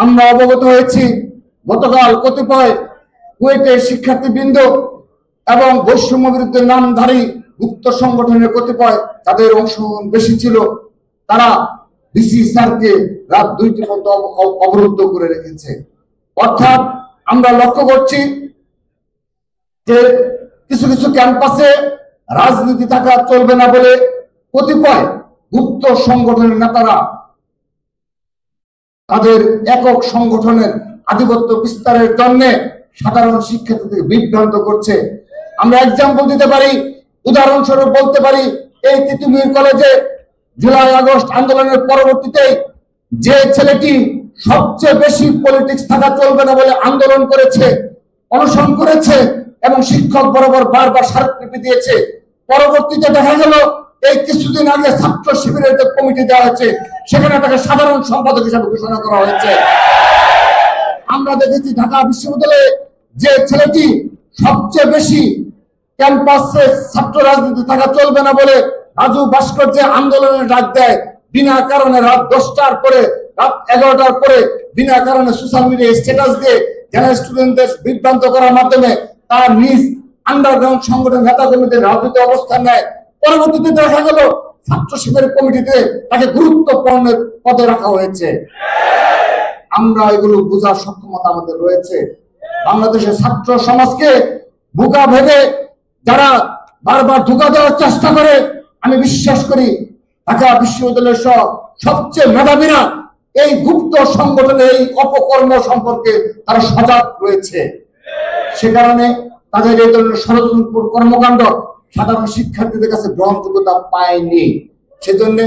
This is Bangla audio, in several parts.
আমরা অবগত হয়েছি গতকাল কতিপয় কুয়েটের শিক্ষার্থীবৃন্দ এবং বৈষম্য বিরুদ্ধে নামধারী গুপ্ত সংগঠনের কতিপয় তাদের অংশগ্রহণ বেশি ছিল, তারা ডিসি স্যারকে রাত 2টি পর্যন্ত অবরুদ্ধ করে রেখেছে। অর্থাৎ আমরা লক্ষ্য করছি যে কিছু কিছু ক্যাম্পাসে রাজনীতি থাকা চলবে না বলে কতিপয় গুপ্ত সংগঠনের নেতারা তাদের একক সংগঠনের আধিপত্য বিস্তারের জন্য সাধারণ শিক্ষার্থীদের বিভ্রান্ত করছে। আমরা এক্সাম্পল দিতে পারি, উদাহরণস্বরূপ বলতে পারি, এই তিতুমির কলেজে জুলাই আগস্ট আন্দোলনের পরবর্তীতে যে ছেলেটি সবচেয়ে বেশি পলিটিক্স থাকা চলবে না বলে আন্দোলন করেছে, অনশন করেছে এবং শিক্ষক বরাবর বারবার স্মারকলিপি দিয়েছে, পরবর্তীতে দেখা গেল এই কিছুদিন আগে ছাত্র শিবিরের যে কমিটি দেওয়া হয়েছে সেখানে তাকে সাধারণ সম্পাদক হিসেবে ঘোষণা করা হয়েছে। আমরা দেখেছি ঢাকা বিশ্ববিদ্যালয়ে যে ছেলেটি সবচেয়ে বেশি ক্যাম্পাসে ছাত্র রাজনীতি থাকা চলবে না বলে রাজু ভাস্কর্য আন্দোলনের ডাক দেয়, বিনা কারণে রাত 10টার পরে রাত 11টার পরে বিনা কারণে সোশ্যাল মিডিয়ায় স্ট্যাটাস দিয়ে যারা স্টুডেন্টদের বিভ্রান্ত করার মাধ্যমে তার নিজ আন্ডারগ্রাউন্ড সংগঠন নেতা কর্মীদের রাজনীতি অবস্থান নেয়। পরবর্তীতে দেখা গেল ছাত্র শিবিরের কমিটিতে তাকে গুরুত্বপূর্ণ পদে রাখা হয়েছে। আমরা এগুলো বোঝার সক্ষমতা আমাদের রয়েছে। বাংলাদেশের ছাত্র সমাজকে বোকা ভেবে যারা বারবার ধোঁকা দেওয়ার চেষ্টা করে, আমি বিশ্বাস করি ঢাকা বিশ্ববিদ্যালয়ের সহ সবচেয়ে মেধাবীরা এই গুপ্ত সংগঠনের এই অপকর্ম সম্পর্কে তারা সজাগ রয়েছে। সে কারণে তাদের এই ধরনের ষড়যন্ত্র কর্মকাণ্ড সাধারণ শিক্ষার্থীদের কাছে গ্রহণযোগ্যতা পায়নি। সেজন্য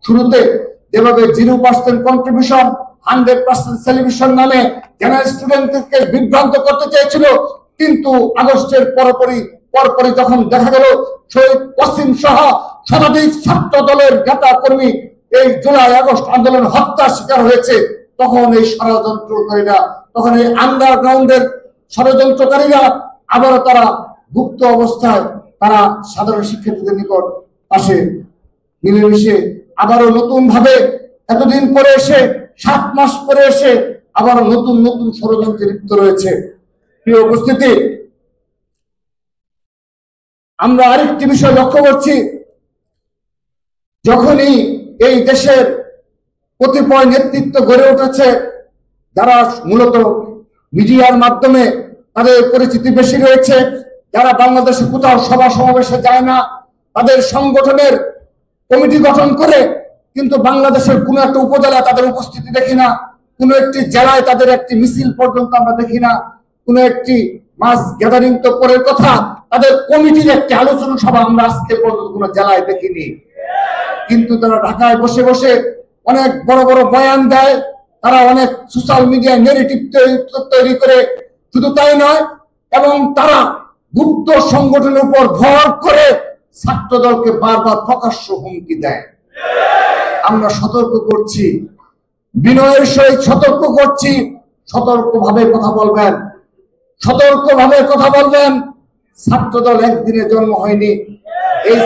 শুরুতে যেভাবে 0% কন্ট্রিবিউশন 100% সেলিব্রেশন নামে জেনারেল স্টুডেন্টদেরকে বিভ্রান্ত করতে চেয়েছিল, কিন্তু আগস্টের পরপরই যখন দেখা গেল শহীদ ওয়াসিম সহ শতাধিক ছাত্র দলের নেতা কর্মী এই জুলাই আগস্ট আন্দোলন হত্যার শিকার হয়েছে, তখন এই ষড়যন্ত্রকারীরা, তখন এই আন্ডারগ্রাউন্ডের ষড়যন্ত্রকারীরা আবারও তারা গুপ্ত অবস্থায় তারা সাধারণ শিক্ষার্থীদের নিকট পাশে মিলেমিশে আবারও নতুন ভাবে এতদিন পরে এসে 7 মাস পরে এসে আবারও নতুন নতুন ষড়যন্ত্রে লিপ্ত রয়েছে। প্রিয় উপস্থিতি, আমরা আরেকটি বিষয় লক্ষ্য করছি, যখনই এই দেশের কতিপয় নেতৃত্ব গড়ে উঠেছে যারা মূলত মিডিয়ার মাধ্যমে তাদের পরিচিতি বেশি রয়েছে, যারা বাংলাদেশে কোথাও সভা সমাবেশে যায় না, তাদের সংগঠনের কমিটি গঠন করে কিন্তু বাংলাদেশের কোনো একটা উপজেলায় তাদের উপস্থিতি দেখি না, কোনো একটি জেলায় তাদের একটি মিছিল পর্যন্ত আমরা দেখি না, কোনো একটি মাস গ্যাদারিং তো পরের কথা, তাদের কমিটির একটি আলোচনা সভা আমরা আজকে পর্যন্ত কোনো জেলায় দেখিনি। কিন্তু তারা ঢাকায় বসে বসে অনেক বড় বড় বয়ান দেয়, তারা অনেক সোশ্যাল মিডিয়ায় নেগেটিভ তৈরি করে, শুধু তাই নয়, এবং তারা গুপ্ত সংগঠনের উপর ভর করে ছাত্র দলকে বারবার প্রকাশ্য হুমকি দেয়। আমরা সতর্ক করছি, বিনয়ের সহিত সতর্ক করছি, সতর্কভাবে কথা বলবেন, সতর্কভাবে কথা বলবেন। ছাত্র দল একদিনে জন্ম হয়নি, এই